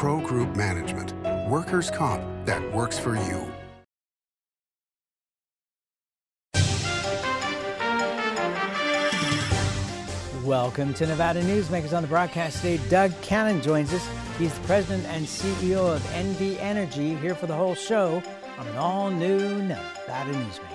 Pro Group Management. Workers' comp that works for you. Welcome to Nevada Newsmakers. On the broadcast today, Doug Cannon joins us. He's the president and CEO of NV Energy, here for the whole show on an all-new Nevada Newsmakers.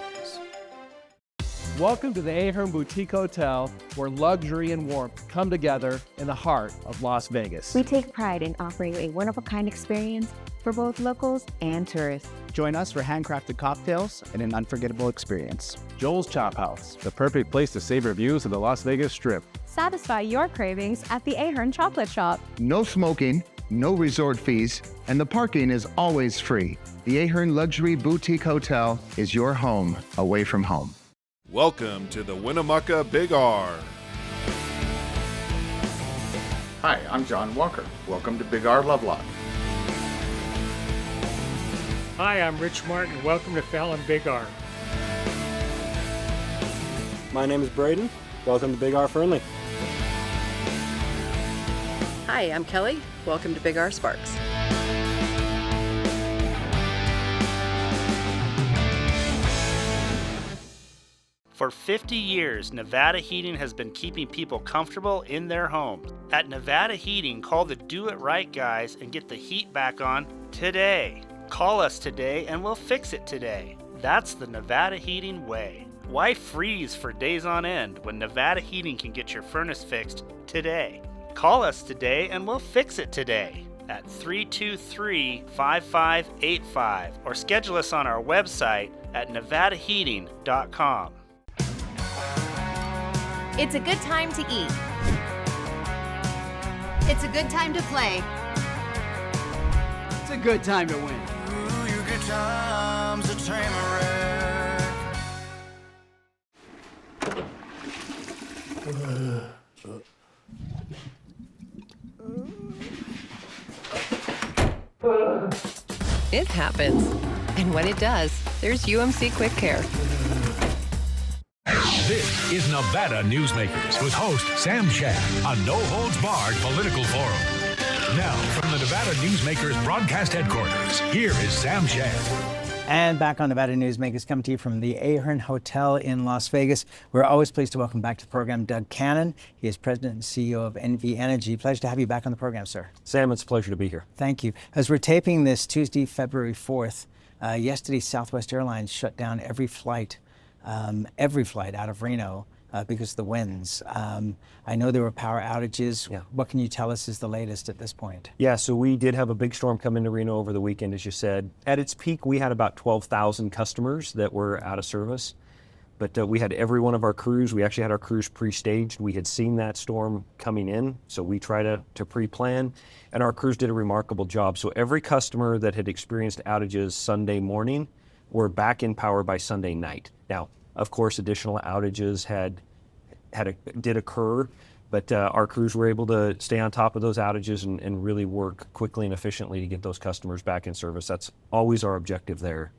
Welcome to the Ahern Boutique Hotel, where luxury and warmth come together in the heart of Las Vegas. We take pride in offering a one-of-a-kind experience for both locals and tourists. Join us for handcrafted cocktails and an unforgettable experience. Joel's Chop House, the perfect place to savor views of the Las Vegas Strip. Satisfy your cravings at the Ahern Chocolate Shop. No smoking, no resort fees, and the parking is always free. The Ahern Luxury Boutique Hotel is your home away from home. Welcome to the Winnemucca Big R. Hi, I'm John Walker. Welcome to Big R Lovelock. Hi, I'm Rich Martin. Welcome to Fallon Big R. My name is Braden. Welcome to Big R Fernley. Hi, I'm Kelly. Welcome to Big R Sparks. For 50 years, Nevada Heating has been keeping people comfortable in their homes. At Nevada Heating, call the Do It Right guys and get the heat back on today. Call us today and we'll fix it today. That's the Nevada Heating way. Why freeze for days on end when Nevada Heating can get your furnace fixed today? Call us today and we'll fix it today at 323-5585 or schedule us on our website at nevadaheating.com. It's a good time to eat. It's a good time to play. It's a good time to win. Ooh, your good time's a train It happens. And when it does, there's UMC Quick Care. This is Nevada Newsmakers with host Sam Shad on No Holds Barred Political Forum. Now, from the Nevada Newsmakers broadcast headquarters, here is Sam Shad. And back on Nevada Newsmakers, coming to you from the Ahern Hotel in Las Vegas. We're always pleased to welcome back to the program Doug Cannon. He is president and CEO of NV Energy. Pleasure to have you back on the program, sir. Sam, it's a pleasure to be here. Thank you. As we're taping this Tuesday, February 4th, yesterday Southwest Airlines shut down every flight out of Reno because of the winds. I know there were power outages. Yeah. What can you tell us is the latest at this point? Yeah, so we did have a big storm come into Reno over the weekend, as you said. At its peak, we had about 12,000 customers that were out of service. But we had every one of our crews. We actually had our crews pre-staged. We had seen that storm coming in, so we tried to pre-plan. And our crews did a remarkable job. So every customer that had experienced outages Sunday morning were back in power by Sunday night. Now, of course, additional outages did occur, but our crews were able to stay on top of those outages and really work quickly and efficiently to get those customers back in service. That's always our objective there,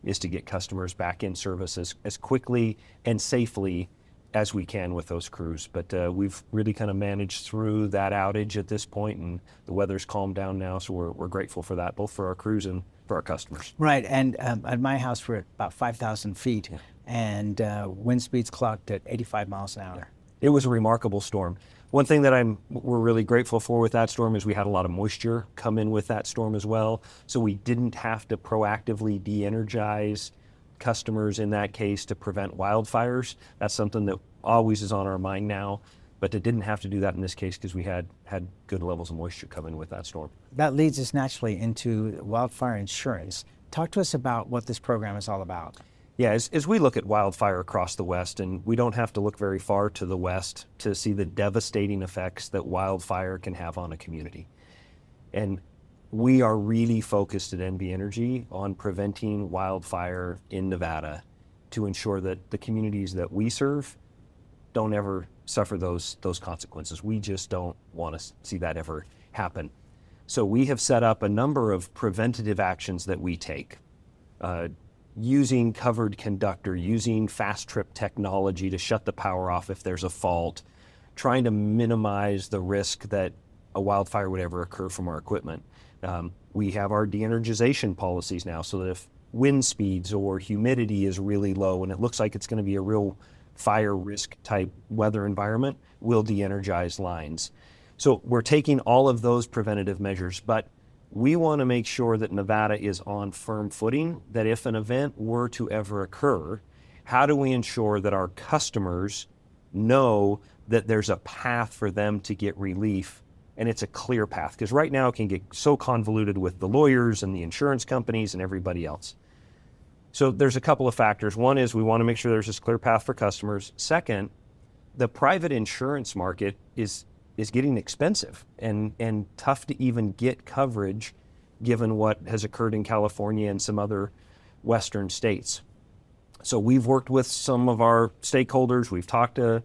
is to get customers back in service as quickly and safely as we can with those crews. But we've really kind of managed through that outage at this point, and the weather's calmed down now, so we're grateful for that, both for our crews and for our customers. Right, and at my house we're at about 5,000 feet, yeah. And wind speeds clocked at 85 miles an hour. Yeah. It was a remarkable storm. One thing that we're really grateful for with that storm is we had a lot of moisture come in with that storm as well, so we didn't have to proactively de-energize customers in that case to prevent wildfires. That's something that always is on our mind now, but it didn't have to do that in this case because we had good levels of moisture come in with that storm. That leads us naturally into wildfire insurance. Talk to us about what this program is all about. Yeah, as we look at wildfire across the West, and we don't have to look very far to the West to see the devastating effects that wildfire can have on a community. And we are really focused at NV Energy on preventing wildfire in Nevada to ensure that the communities that we serve don't ever suffer those consequences. We just don't want to see that ever happen. So we have set up a number of preventative actions that we take. Using covered conductor, using fast trip technology to shut the power off if there's a fault, trying to minimize the risk that a wildfire would ever occur from our equipment. We have our de-energization policies now, so that if wind speeds or humidity is really low and it looks like it's going to be a real fire risk type weather environment, we'll de-energize lines. So we're taking all of those preventative measures, but we want to make sure that Nevada is on firm footing, that if an event were to ever occur, how do we ensure that our customers know that there's a path for them to get relief, and it's a clear path? Because right now it can get so convoluted with the lawyers and the insurance companies and everybody else. So there's a couple of factors. One is we want to make sure there's this clear path for customers. Second, the private insurance market is getting expensive and tough to even get coverage given what has occurred in California and some other Western states. So we've worked with some of our stakeholders. We've talked to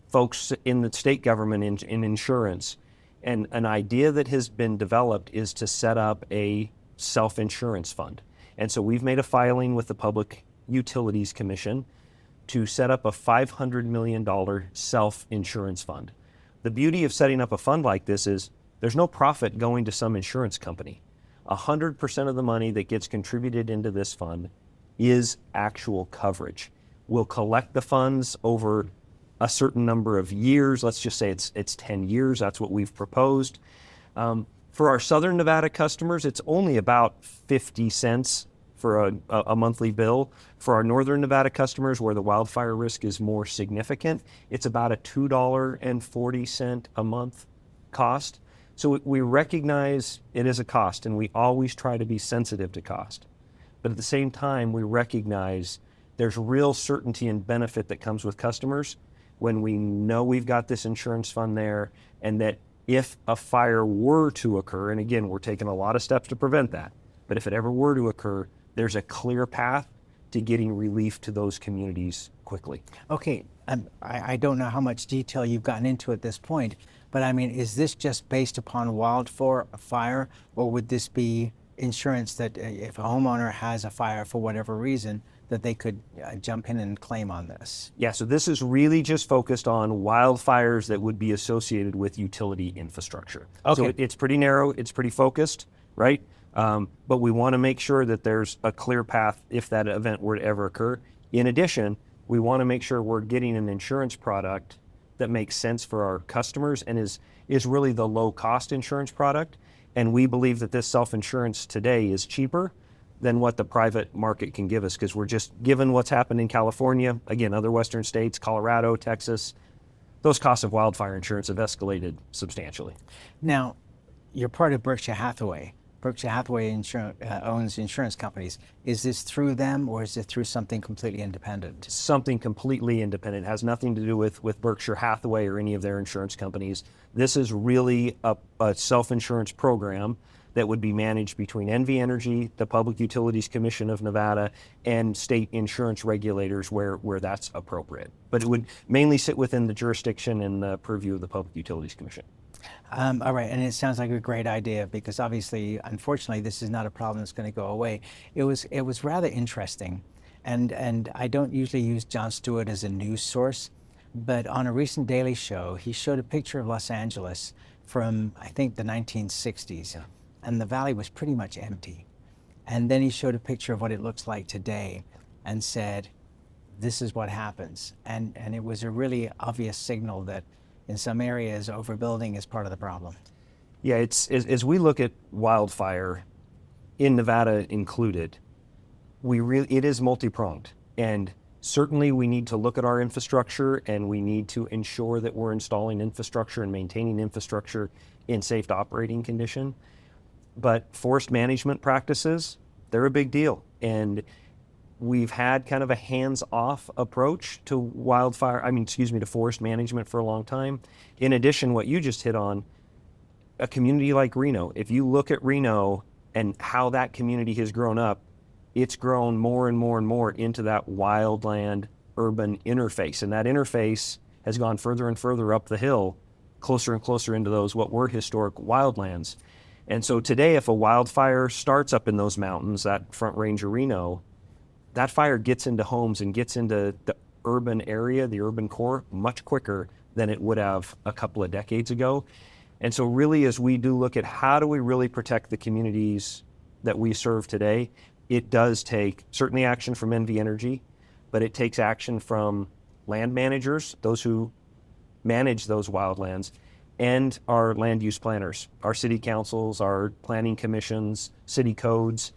folks in the state government in insurance. And an idea that has been developed is to set up a self-insurance fund. And so we've made a filing with the Public Utilities Commission to set up a $500 million self-insurance fund. The beauty of setting up a fund like this is there's no profit going to some insurance company. 100% of the money that gets contributed into this fund is actual coverage. We'll collect the funds over a certain number of years. Let's just say it's 10 years. That's what we've proposed. For our Southern Nevada customers, it's only about 50 cents for a monthly bill. For our Northern Nevada customers, where the wildfire risk is more significant, it's about a $2.40 a month cost. So we recognize it is a cost, and we always try to be sensitive to cost. But at the same time, we recognize there's real certainty and benefit that comes with customers when we know we've got this insurance fund there, and that if a fire were to occur, and again, we're taking a lot of steps to prevent that, but if it ever were to occur, there's a clear path to getting relief to those communities quickly. Okay, I don't know how much detail you've gotten into at this point, but I mean, is this just based upon wildfire, or would this be insurance that if a homeowner has a fire for whatever reason, that they could jump in and claim on this? Yeah, so this is really just focused on wildfires that would be associated with utility infrastructure. Okay. So it's pretty narrow, it's pretty focused, right? But we want to make sure that there's a clear path if that event were to ever occur. In addition, we want to make sure we're getting an insurance product that makes sense for our customers and is really the low-cost insurance product. And we believe that this self-insurance today is cheaper than what the private market can give us, because we're just given what's happened in California, again, other Western states, Colorado, Texas, those costs of wildfire insurance have escalated substantially. Now, you're part of Berkshire Hathaway. Berkshire Hathaway owns insurance companies. Is this through them, or is it through something completely independent? Something completely independent. It has nothing to do with Berkshire Hathaway or any of their insurance companies. This is really a self-insurance program that would be managed between NV Energy, the Public Utilities Commission of Nevada, and state insurance regulators where that's appropriate. But it would mainly sit within the jurisdiction and the purview of the Public Utilities Commission. All right, and it sounds like a great idea, because obviously, unfortunately, this is not a problem that's going to go away. It was rather interesting, and I don't usually use Jon Stewart as a news source, but on a recent Daily Show, he showed a picture of Los Angeles from, I think, the 1960s. Yeah. And the valley was pretty much empty. And then he showed a picture of what it looks like today and said, this is what happens. And it was a really obvious signal that in some areas, overbuilding is part of the problem. Yeah, as we look at wildfire, in Nevada included, it is multi-pronged. And certainly we need to look at our infrastructure, and we need to ensure that we're installing infrastructure and maintaining infrastructure in safe operating condition. But forest management practices, they're a big deal. And we've had kind of a hands-off approach to to forest management for a long time. In addition, what you just hit on, a community like Reno, if you look at Reno and how that community has grown up, it's grown more and more and more into that wildland urban interface. And that interface has gone further and further up the hill, closer and closer into those what were historic wildlands. And so today, if a wildfire starts up in those mountains, that Front Range of Reno, that fire gets into homes and gets into the urban area, the urban core, much quicker than it would have a couple of decades ago. And so really, as we do look at how do we really protect the communities that we serve today, it does take certainly action from NV Energy, but it takes action from land managers, those who manage those wildlands, and our land use planners, our city councils, our planning commissions, city codes,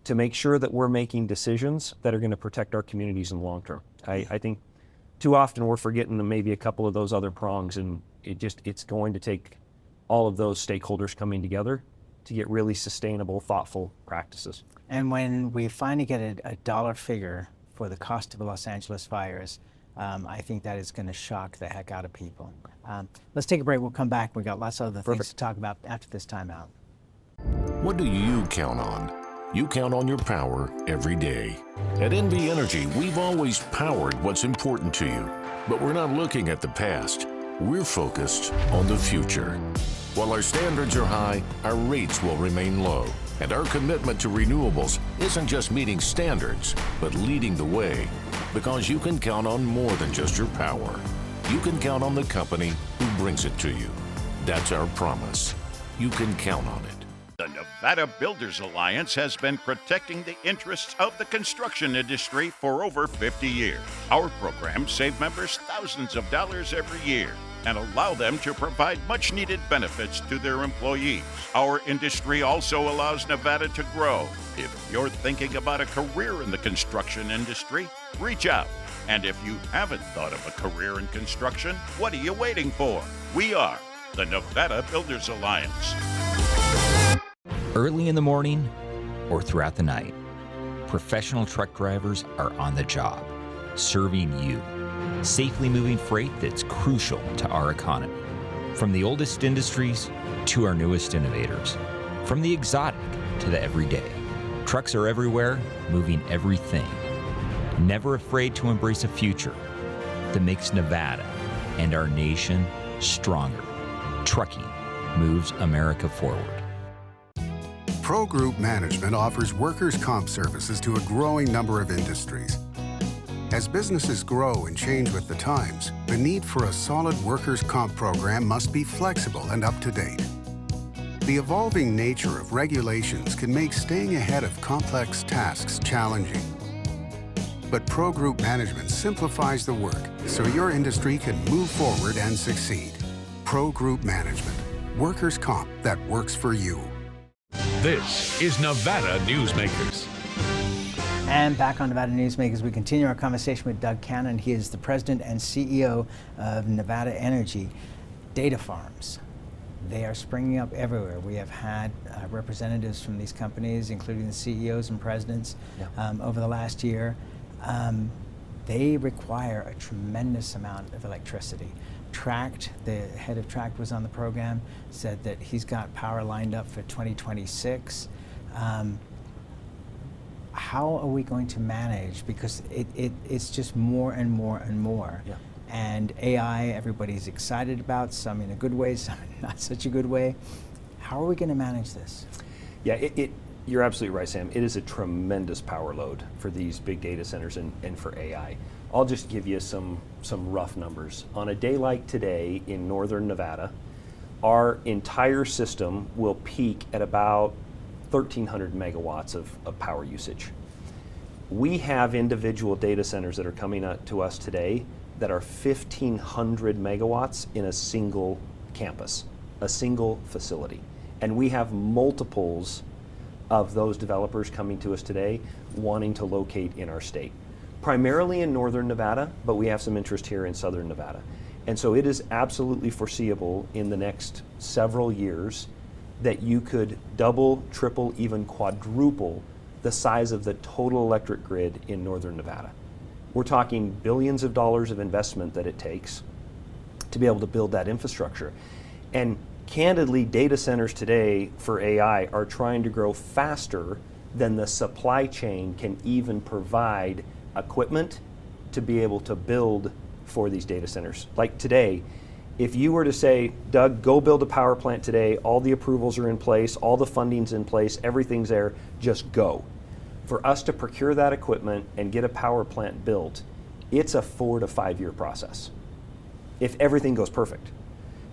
to make sure that we're making decisions that are going to protect our communities in the long term. I think too often we're forgetting maybe a couple of those other prongs, and it's going to take all of those stakeholders coming together to get really sustainable, thoughtful practices. And when we finally get a dollar figure for the cost of the Los Angeles fires, I think that is going to shock the heck out of people. Let's take a break. We'll come back. We've got lots of other things to talk about after this timeout. What do you count on? You count on your power every day. At NV Energy, we've always powered what's important to you, but we're not looking at the past. We're focused on the future. While our standards are high, our rates will remain low. And our commitment to renewables isn't just meeting standards, but leading the way. Because you can count on more than just your power. You can count on the company who brings it to you. That's our promise. You can count on it. The Nevada Builders Alliance has been protecting the interests of the construction industry for over 50 years. Our programs save members thousands of dollars every year and allow them to provide much-needed benefits to their employees. Our industry also allows Nevada to grow. If you're thinking about a career in the construction industry, reach out. And if you haven't thought of a career in construction, what are you waiting for? We are the Nevada Builders Alliance. Early in the morning or throughout the night, professional truck drivers are on the job, serving you, safely moving freight that's crucial to our economy. From the oldest industries to our newest innovators, from the exotic to the everyday, trucks are everywhere, moving everything. Never afraid to embrace a future that makes Nevada and our nation stronger. Trucking moves America forward. Pro Group Management offers workers' comp services to a growing number of industries. As businesses grow and change with the times, the need for a solid workers' comp program must be flexible and up to date. The evolving nature of regulations can make staying ahead of complex tasks challenging. But Pro Group Management simplifies the work so your industry can move forward and succeed. Pro Group Management, workers' comp that works for you. This is Nevada Newsmakers. And back on Nevada Newsmakers, we continue our conversation with Doug Cannon. He is the president and CEO of Nevada Energy. Data farms, they are springing up everywhere. We have had representatives from these companies, including the CEOs and presidents, over the last year. They require a tremendous amount of electricity. Tract, the head of Tract was on the program, said that he's got power lined up for 2026. How are we going to manage? Because it's just more and more and more. Yeah. And AI, everybody's excited about, some in a good way, some in not such a good way. How are we going to manage this? Yeah, you're absolutely right, Sam. It is a tremendous power load for these big data centers and for AI. I'll just give you some rough numbers. On a day like today in northern Nevada, our entire system will peak at about 1,300 megawatts of power usage. We have individual data centers that are coming up to us today that are 1,500 megawatts in a single campus, a single facility. And we have multiples of those developers coming to us today wanting to locate in our state. Primarily in northern Nevada, but we have some interest here in southern Nevada. And so it is absolutely foreseeable in the next several years that you could double, triple, even quadruple the size of the total electric grid in northern Nevada. We're talking billions of dollars of investment that it takes to be able to build that infrastructure. And candidly, data centers today for AI are trying to grow faster than the supply chain can even provide equipment to be able to build for these data centers. Like today, if you were to say, Doug, go build a power plant today, all the approvals are in place, all the funding's in place, everything's there, just go. For us to procure that equipment and get a power plant built, it's a 4 to 5 year process if everything goes perfect.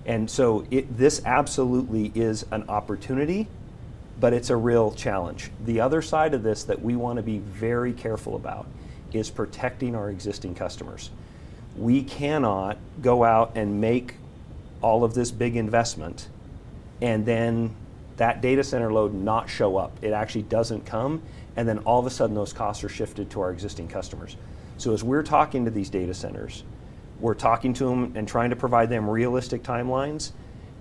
And so this absolutely is an opportunity, but it's a real challenge. The other side of this that we want to be very careful about is protecting our existing customers. We cannot go out and make all of this big investment and then that data center load not show up. It actually doesn't come, and then all of a sudden those costs are shifted to our existing customers. So as we're talking to these data centers, we're talking to them and trying to provide them realistic timelines,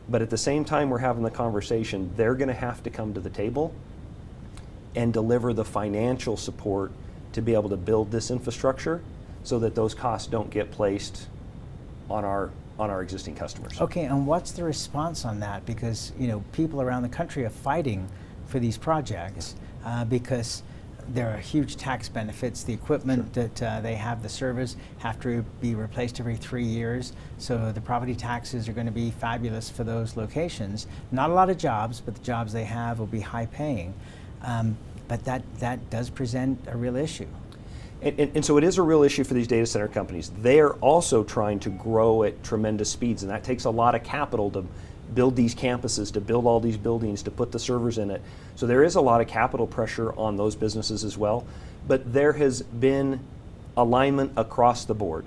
but at the same time we're having the conversation, they're going to have to come to the table and deliver the financial support to be able to build this infrastructure so that those costs don't get placed on our existing customers. Okay, and what's the response on that? Because people around the country are fighting for these projects because there are huge tax benefits. The equipment that they have, the servers, have to be replaced every 3 years. So the property taxes are going to be fabulous for those locations. Not a lot of jobs, but the jobs they have will be high paying. But that does present a real issue. And so it is a real issue for these data center companies. They are also trying to grow at tremendous speeds, and that takes a lot of capital to build these campuses, to build all these buildings, to put the servers in it. So there is a lot of capital pressure on those businesses as well. But there has been alignment across the board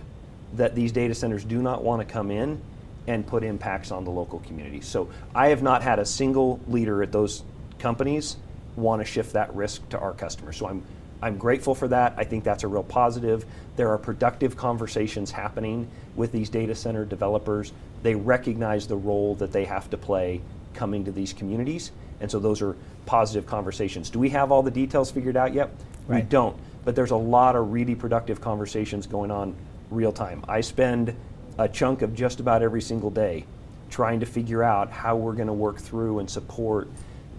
that these data centers do not want to come in and put impacts on the local community. So I have not had a single leader at those companies want to shift that risk to our customers. So I'm grateful for that. I think that's a real positive. There are productive conversations happening with these data center developers. They recognize the role that they have to play coming to these communities. And so those are positive conversations. Do we have all the details figured out yet? Right. We don't. But there's a lot of really productive conversations going on real time. I spend a chunk of just about every single day trying to figure out how we're going to work through and support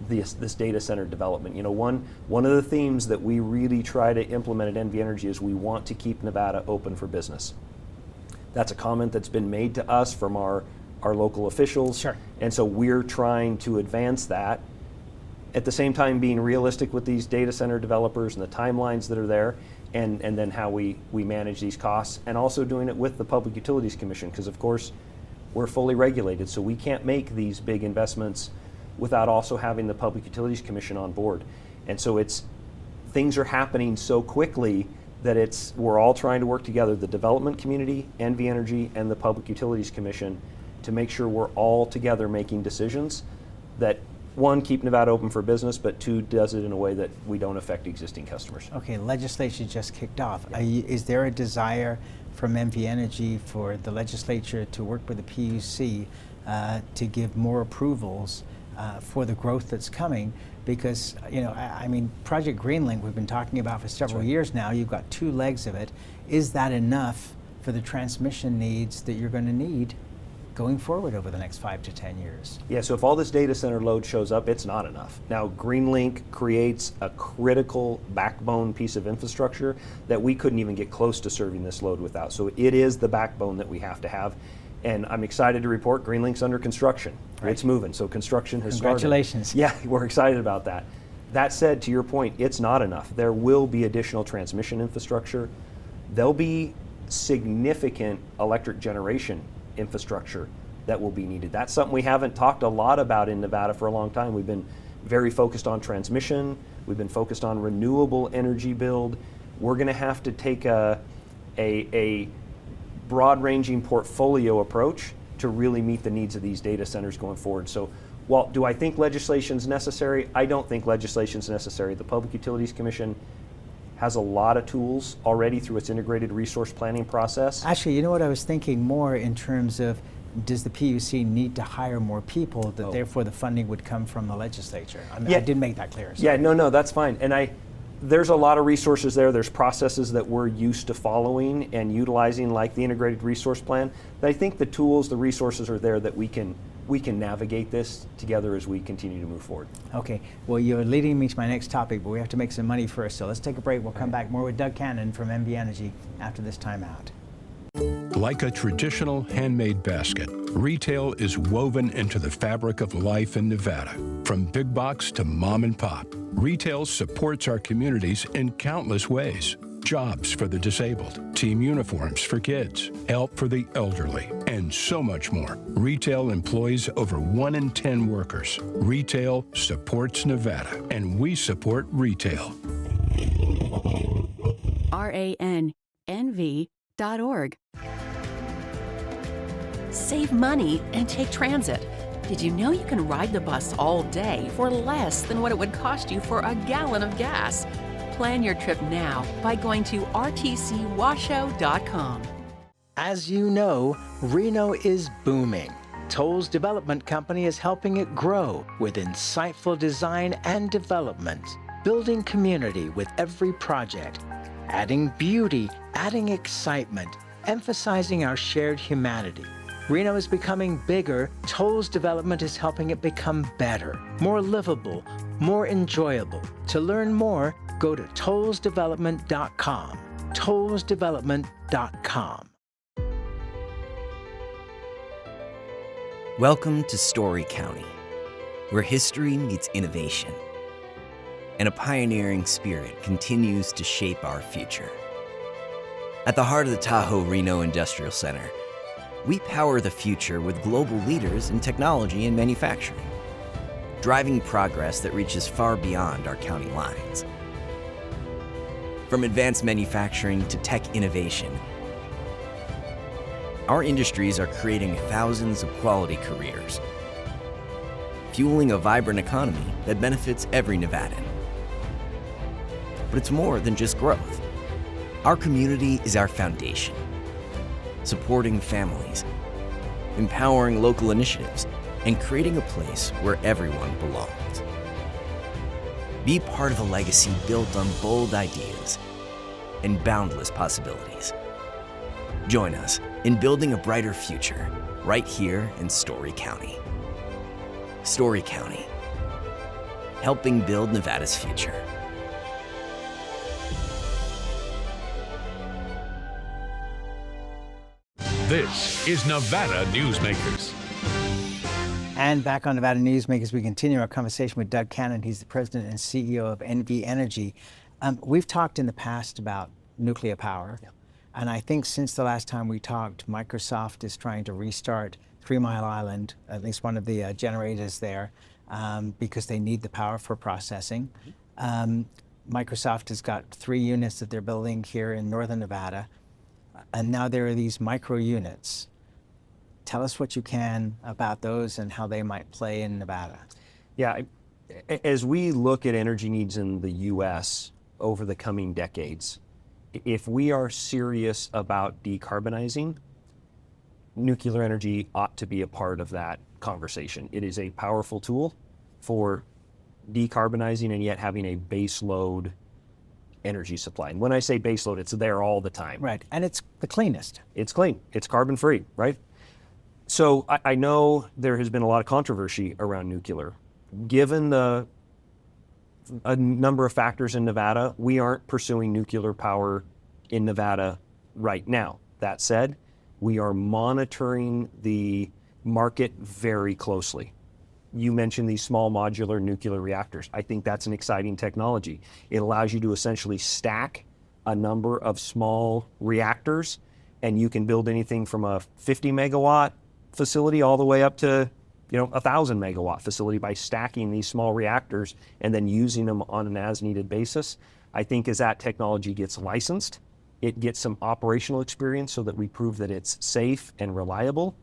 this data center development. One of the themes that we really try to implement at NV Energy is we want to keep Nevada open for business. That's a comment that's been made to us from our local officials. Sure. And so we're trying to advance that, at the same time being realistic with these data center developers and the timelines that are there, and then how we manage these costs, and also doing it with the Public Utilities Commission, because of course we're fully regulated, so we can't make these big investments without also having the Public Utilities Commission on board. And so things are happening so quickly that we're all trying to work together, the development community, NV Energy, and the Public Utilities Commission, to make sure we're all together making decisions that, one, keep Nevada open for business, but two, does it in a way that we don't affect existing customers. Okay, legislation just kicked off. Is there a desire from NV Energy for the legislature to work with the PUC to give more approvals for the growth that's coming? Because, Project Greenlink we've been talking about for several years now. You've got 2 legs of it. Is that enough for the transmission needs that you're going to need going forward over the next 5 to 10 years? Yeah, so if all this data center load shows up, it's not enough. Now, Greenlink creates a critical backbone piece of infrastructure that we couldn't even get close to serving this load without. So it is the backbone that we have to have. And I'm excited to report Greenlink's under construction. Right. It's moving, so construction has started. Congratulations. Yeah, we're excited about that. That said, to your point, it's not enough. There will be additional transmission infrastructure. There'll be significant electric generation infrastructure that will be needed. That's something we haven't talked a lot about in Nevada for a long time. We've been very focused on transmission. We've been focused on renewable energy build. We're going to have to take a broad-ranging portfolio approach to really meet the needs of these data centers going forward. So, do I think legislation is necessary? I don't think legislation is necessary. The Public Utilities Commission has a lot of tools already through its integrated resource planning process. Actually, you know what I was thinking more in terms of, does the PUC need to hire more people, that therefore the funding would come from the legislature? I didn't make that clear. Yeah, no, that's fine. And there's a lot of resources there. There's processes that we're used to following and utilizing, like the integrated resource plan. But I think the tools, the resources are there that we can navigate this together as we continue to move forward. Okay, well, you're leading me to my next topic, but we have to make some money first. So let's take a break. We'll come back more with Doug Cannon from NV Energy after this timeout. Like a traditional handmade basket, retail is woven into the fabric of life in Nevada. From big box to mom and pop, retail supports our communities in countless ways. jobs for the disabled, team uniforms for kids, help for the elderly, and so much more. Retail employs over 1 in 10 workers. Retail supports Nevada, and we support retail. RANNV.org. Save money and take transit. Did you know you can ride the bus all day for less than what it would cost you for a gallon of gas? Plan your trip now by going to rtcwashoe.com. As you know, Reno is booming. Toll's development company is helping it grow with insightful design and development, building community with every project, adding beauty, adding excitement, emphasizing our shared humanity. Reno is becoming bigger. Toll's development is helping it become better, more livable, more enjoyable. To learn more, go to tollsdevelopment.com. tollsdevelopment.com. Welcome to Story County, where history meets innovation, and a pioneering spirit continues to shape our future. At the heart of the Tahoe Reno Industrial Center, we power the future with global leaders in technology and manufacturing, driving progress that reaches far beyond our county lines. From advanced manufacturing to tech innovation, our industries are creating thousands of quality careers, fueling a vibrant economy that benefits every Nevadan. But it's more than just growth. Our community is our foundation, supporting families, empowering local initiatives, and creating a place where everyone belongs. Be part of a legacy built on bold ideas and boundless possibilities. Join us in building a brighter future right here in Story County. Story County, helping build Nevada's future. This is Nevada Newsmakers. And back on Nevada Newsmakers, we continue our conversation with Doug Cannon. He's the president and CEO of NV Energy. We've talked in the past about nuclear power. Yeah. And I think since the last time we talked, Microsoft is trying to restart 3 Mile Island, at least one of the generators there, because they need the power for processing. Microsoft has got 3 units that they're building here in northern Nevada. And now there are these micro units. Tell us what you can about those and how they might play in Nevada. Yeah, as we look at energy needs in the U.S. over the coming decades, if we are serious about decarbonizing, nuclear energy ought to be a part of that conversation. It is a powerful tool for decarbonizing and yet having a base load energy supply. And when I say base load, it's there all the time. Right, and it's the cleanest. It's clean, it's carbon free, right? So I know there has been a lot of controversy around nuclear. Given a number of factors in Nevada, we aren't pursuing nuclear power in Nevada right now. That said, we are monitoring the market very closely. You mentioned these small modular nuclear reactors. I think that's an exciting technology. It allows you to essentially stack a number of small reactors, and you can build anything from a 50 megawatt facility all the way up to 1,000 megawatt facility by stacking these small reactors and then using them on an as-needed basis. I think as that technology gets licensed, it gets some operational experience so that we prove that it's safe and reliable.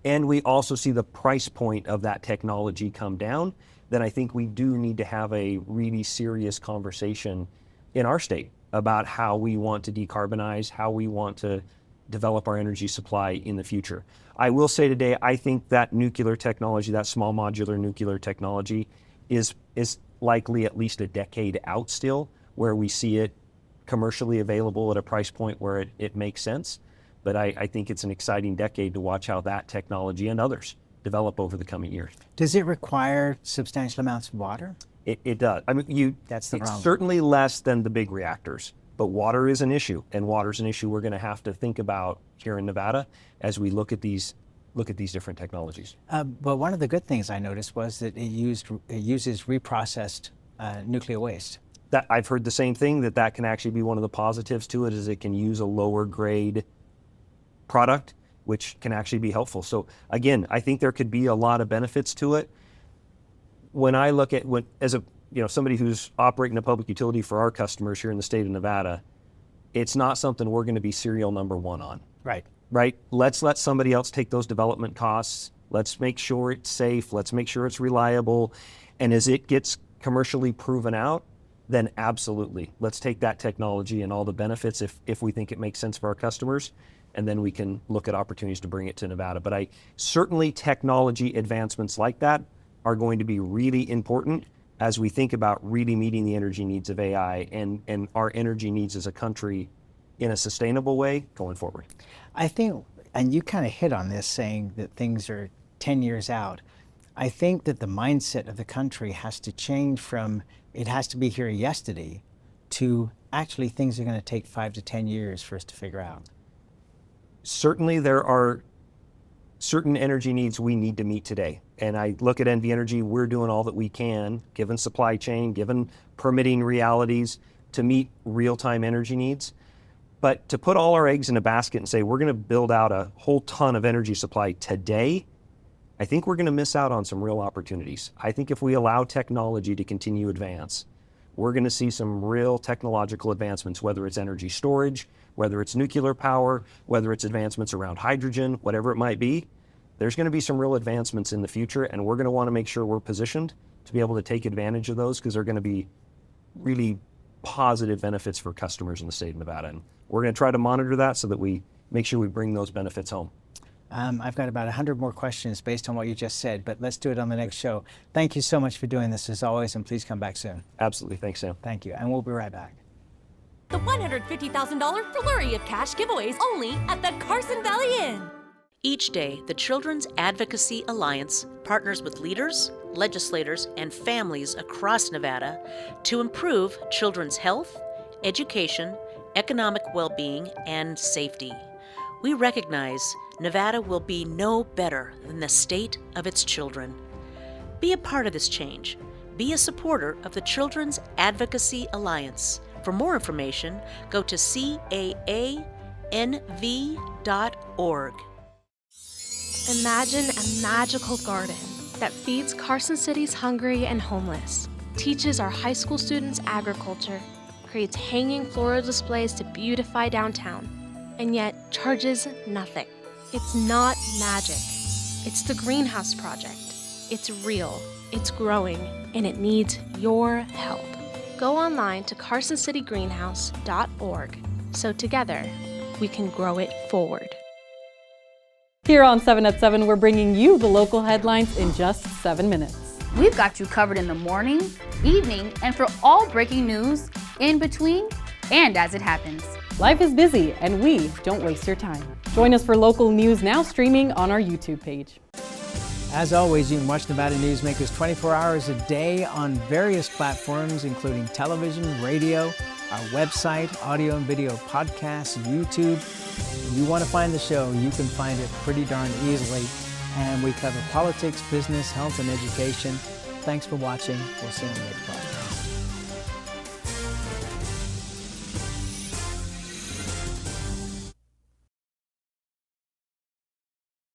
And we also see the price point of that technology come down. Then I think we do need to have a really serious conversation in our state about how we want to decarbonize, how we want to develop our energy supply in the future. I will say today, I think that nuclear technology, that small modular nuclear technology, is likely at least a decade out still, where we see it commercially available at a price point where it makes sense. But I think it's an exciting decade to watch how that technology and others develop over the coming years. Does it require substantial amounts of water? It does. I mean, that's the problem. It's certainly less than the big reactors, but water is an issue, and water's an issue we're going to have to think about here in Nevada as we look at these different technologies. But one of the good things I noticed was that it uses reprocessed nuclear waste. that I've heard the same thing, that can actually be one of the positives to it, is it can use a lower grade product, which can actually be helpful. So again, I think there could be a lot of benefits to it. When I look at somebody who's operating a public utility for our customers here in the state of Nevada, it's not something we're going to be serial number one on. Right? Let's let somebody else take those development costs. Let's make sure it's safe. Let's make sure it's reliable. And as it gets commercially proven out, then absolutely, let's take that technology and all the benefits if we think it makes sense for our customers, and then we can look at opportunities to bring it to Nevada. But certainly technology advancements like that are going to be really important as we think about really meeting the energy needs of AI and our energy needs as a country in a sustainable way going forward. I think, and you kind of hit on this, saying that things are 10 years out. I think that the mindset of the country has to change from it has to be here yesterday to actually things are going to take 5 to 10 years for us to figure out. Certainly there are certain energy needs we need to meet today. And I look at NV Energy, we're doing all that we can, given supply chain, given permitting realities, to meet real-time energy needs. But to put all our eggs in a basket and say we're going to build out a whole ton of energy supply today, I think we're going to miss out on some real opportunities. I think if we allow technology to continue to advance, we're going to see some real technological advancements, whether it's energy storage, whether it's nuclear power, whether it's advancements around hydrogen, whatever it might be. There's going to be some real advancements in the future, and we're going to want to make sure we're positioned to be able to take advantage of those, because they're going to be really positive benefits for customers in the state of Nevada. And we're going to try to monitor that so that we make sure we bring those benefits home. I've got about 100 more questions based on what you just said, but let's do it on the next show. Thank you so much for doing this as always, and please come back soon. Absolutely. Thanks, Sam. Thank you, and we'll be right back. The $150,000 flurry of cash giveaways only at the Carson Valley Inn. Each day, the Children's Advocacy Alliance partners with leaders, legislators, and families across Nevada to improve children's health, education, economic well-being, and safety. We recognize Nevada will be no better than the state of its children. Be a part of this change. Be a supporter of the Children's Advocacy Alliance. For more information, go to caanv.org. Imagine a magical garden that feeds Carson City's hungry and homeless, teaches our high school students agriculture, creates hanging floral displays to beautify downtown, and yet charges nothing. It's not magic. It's the Greenhouse Project. It's real, it's growing, and it needs your help. Go online to carsоncitygreenhouse.org so together we can grow it forward. Here on 7 at 7, we're bringing you the local headlines in just 7 minutes. We've got you covered in the morning, evening, and for all breaking news, in between, and as it happens. Life is busy, and we don't waste your time. Join us for local news now streaming on our YouTube page. As always, you can watch Nevada Newsmakers 24 hours a day on various platforms, including television, radio, our website, audio and video podcasts, YouTube. If you want to find the show, you can find it pretty darn easily. And we cover politics, business, health, and education. Thanks for watching. We'll see you on the next podcast.